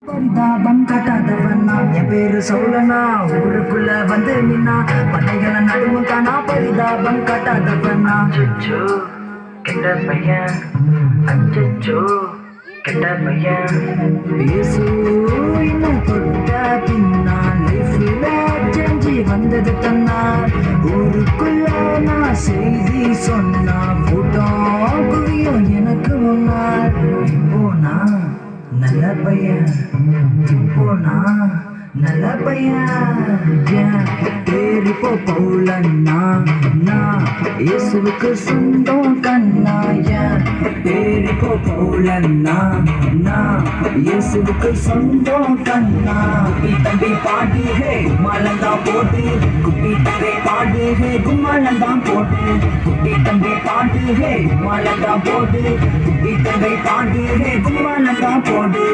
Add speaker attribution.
Speaker 1: பரிதாபம் கட்டாதவனா என் பேரு சோழனா ஊருக்குள்ள வந்து நின்னா படைகளை நடுவும் தானா பரிதாபம் கட்டாதவனா அச்சோ கெட்ட பையன் அச்சோ கெட்ட பையன் பேசு இன்னும் தொட்ட பின்னால் லைஃப்ல செஞ்சு வந்தது தன்னார் ஊருக்குள்ள நான் செய்தி சொன்னா கூட்டம் குவியும் எனக்கு முன்னாள் போனா நல்ல பையன் போனா நல்ல பையன் பேரு பவுலண்ணா நான் இயேசுவுக்கு சொந்தம் கண்ணாய பேரு பவுலண்ணா நான் இயேசுவுக்கு சொந்தம் கண்ணா தம்பி பாடி ஹே கும்மாளந்தான் போட்டு குட்டி தம்பி பாடு ஹே கும்மாளந்தான் போட்டு குட்டி தம்பி பாடு ஹே கும்மாளந்தான் போட்டு குட்டி தம்பி பாடு ஹே கும்மாளந்தான் போடு